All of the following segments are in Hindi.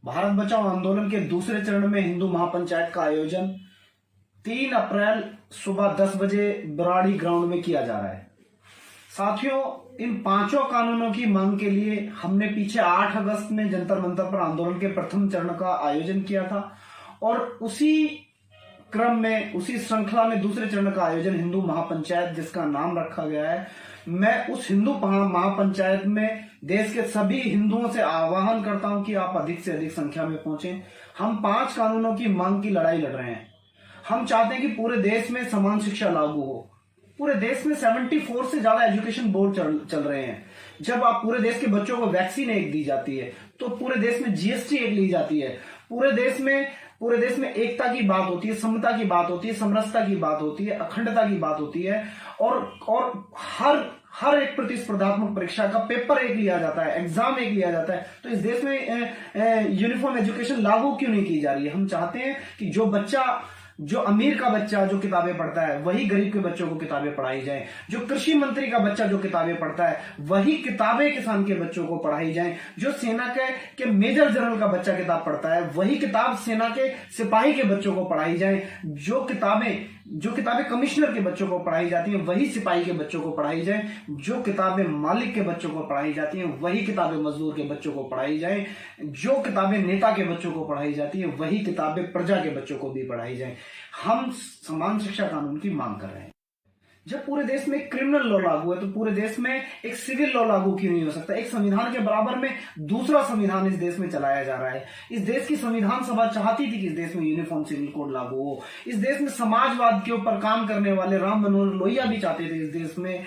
भारत बचाओ आंदोलन के दूसरे चरण में हिंदू महापंचायत का आयोजन 3 अप्रैल सुबह 10 बजे बराड़ी ग्राउंड में किया जा रहा है। साथियों, इन 5 कानूनों की मांग के लिए हमने पीछे 8 अगस्त में जंतर मंतर पर आंदोलन के प्रथम चरण का आयोजन किया था और उसी क्रम में, उसी श्रृंखला में दूसरे चरण का आयोजन हिंदू महापंचायत, जिसका नाम रखा गया है। मैं उस हिंदू महापंचायत में देश के सभी हिंदुओं से आह्वान करता हूं कि आप अधिक से अधिक संख्या में पहुंचें। हम 5 कानूनों की मांग की लड़ाई लड़ रहे हैं। हम चाहते हैं कि पूरे देश में समान शिक्षा लागू हो। पूरे देश में 74 से ज्यादा एजुकेशन बोर्ड चल रहे हैं। जब आप पूरे देश के बच्चों को वैक्सीन एक दी जाती है तो पूरे देश में जीएसटी एक ली जाती है। पूरे देश में एकता की बात होती है, समता की बात होती है, समरसता की बात होती है, अखंडता की बात होती है और हर एक प्रतिस्पर्धात्मक परीक्षा का पेपर एक लिया जाता है, एग्जाम एक लिया जाता है। तो इस देश में यूनिफॉर्म एजुकेशन लागू क्यों नहीं की जा रही है? हम चाहते हैं कि जो अमीर का बच्चा जो किताबें पढ़ता है वही गरीब के बच्चों को किताबें पढ़ाई जाए। जो कृषि मंत्री का बच्चा जो किताबें पढ़ता है वही किताबें किसान के बच्चों को पढ़ाई जाए। जो सेना के मेजर जनरल का बच्चा किताब पढ़ता है वही किताब सेना के सिपाही के बच्चों को पढ़ाई जाए। जो किताबें कमिश्नर के बच्चों को पढ़ाई जाती हैं वही सिपाही के बच्चों को पढ़ाई जाए। जो किताबें मालिक के बच्चों को पढ़ाई जाती हैं वही किताबें मजदूर के बच्चों को पढ़ाई जाए। जो किताबें नेता के बच्चों को पढ़ाई जाती हैं वही किताबें प्रजा के बच्चों को भी पढ़ाई जाए। हम समान शिक्षा कानून की मांग कर रहे हैं। जब पूरे देश में क्रिमिनल लॉ लागू है तो पूरे देश में एक सिविल लॉ लागू क्यों नहीं हो सकता? एक संविधान के बराबर में दूसरा संविधान इस देश में चलाया जा रहा है। इस देश की संविधान सभा चाहती थी कि इस देश में यूनिफॉर्म सिविल कोड लागू हो। इस देश में समाजवाद के ऊपर काम करने वाले राम मनोहर लोहिया भी चाहते थे इस देश में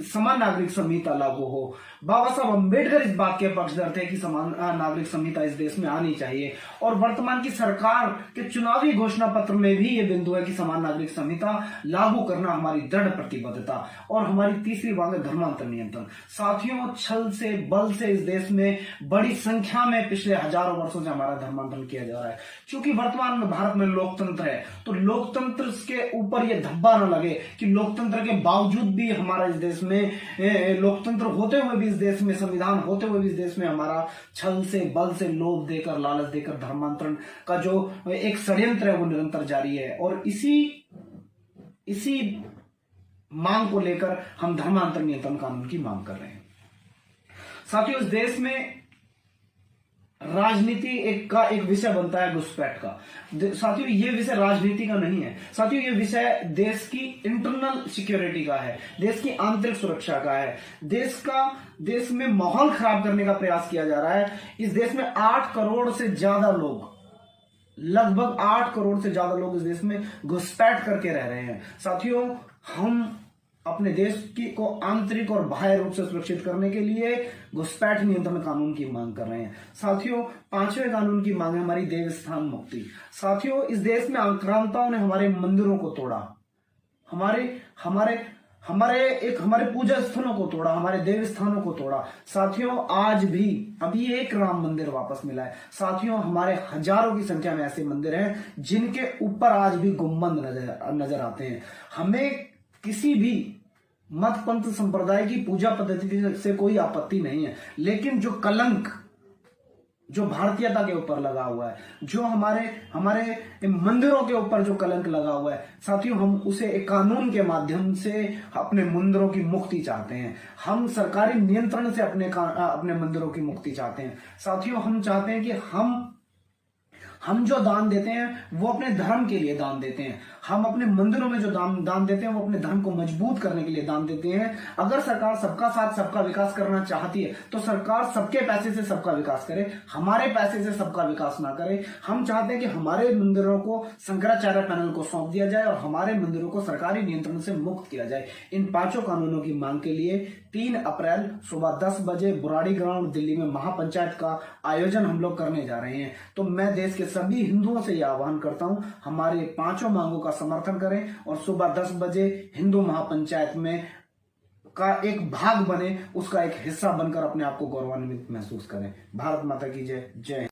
समान नागरिक संहिता लागू हो। बाबा साहब अम्बेडकर इस बात के पक्षधर थे कि समान नागरिक संहिता इस देश में आनी चाहिए और वर्तमान की सरकार के चुनावी घोषणा पत्र में भी ये बिंदु है कि समान नागरिक संहिता लागू करना हमारी दृढ़ प्रतिबद्धता। और हमारी तीसरी मांग है धर्मांतर नियंत्रण। साथियों, छल से, बल से इस देश में बड़ी संख्या में पिछले हजारों वर्षों से हमारा धर्मांतरण किया जा रहा है। क्योंकि वर्तमान में भारत में लोकतंत्र है तो लोकतंत्र के ऊपर यह धब्बा न लगे कि लोकतंत्र के बावजूद भी हमारा इस देश में लोकतंत्र होते हुए भी इस देश में, संविधान होते हुए भी इस देश में हमारा छल से, बल से, लोभ देकर, लालच देकर धर्मांतरण का जो एक षड्यंत्र है वो निरंतर जारी है। और इसी मांग को लेकर हम धर्मांतर नियंत्रण कानून की मांग कर रहे हैं। साथियों, इस देश में राजनीति का एक विषय बनता है घुसपैठ का। साथियों, ये विषय राजनीति का नहीं है। साथियों, ये विषय देश की इंटरनल सिक्योरिटी का है, देश की आंतरिक सुरक्षा का है। देश में माहौल खराब करने का प्रयास किया जा रहा है। इस देश में 8 करोड़ से ज्यादा लोग, लगभग 8 करोड़ से ज्यादा लोग इस देश में घुसपैठ करके रह रहे हैं। साथियों, हम अपने देश को आंतरिक और बाह्य रूप से सुरक्षित करने के लिए घुसपैठ नियंत्रण कानून की मांग कर रहे हैं। साथियों, 5वें कानून की मांग है हमारी देवस्थान मुक्ति। साथियों, इस देश में आक्रांताओं ने हमारे मंदिरों को तोड़ा, हमारे पूजा स्थलों को तोड़ा, हमारे देवस्थानों को तोड़ा। साथियों, आज भी अभी एक राम मंदिर वापस मिला है। साथियों, हमारे हजारों की संख्या में ऐसे मंदिर हैं जिनके ऊपर आज भी गुंबद नजर आते हैं। हमें किसी भी मत पंथ संप्रदाय की पूजा पद्धति से कोई आपत्ति नहीं है, लेकिन जो कलंक जो भारतीयता के ऊपर लगा हुआ है, जो हमारे मंदिरों के ऊपर जो कलंक लगा हुआ है, साथियों, हम उसे एक कानून के माध्यम से अपने मंदिरों की मुक्ति चाहते हैं। हम सरकारी नियंत्रण से अपने मंदिरों की मुक्ति चाहते हैं। साथियों, हम चाहते हैं कि हम जो दान देते हैं वो अपने धर्म के लिए दान देते हैं। हम अपने मंदिरों में जो दान देते हैं वो अपने धर्म को मजबूत करने के लिए दान देते हैं। अगर सरकार सबका साथ सबका विकास करना चाहती है तो सरकार सबके पैसे से सबका विकास करे, हमारे पैसे से सबका विकास ना करे। हम चाहते हैं कि हमारे मंदिरों को शंकराचार्य पैनल को सौंप दिया जाए और हमारे मंदिरों को सरकारी नियंत्रण से मुक्त किया जाए। इन 5 कानूनों की मांग के लिए 3 अप्रैल सुबह 10 बजे बुराड़ी ग्राउंड दिल्ली में महापंचायत का आयोजन हम लोग करने जा रहे हैं। तो मैं देश के सभी हिंदुओं से यह आह्वान करता हूं, हमारे 5 मांगों का समर्थन करें और सुबह 10 बजे हिंदू महापंचायत में का एक भाग बने, उसका एक हिस्सा बनकर अपने आप को गौरवान्वित महसूस करें। भारत माता की जय। जय।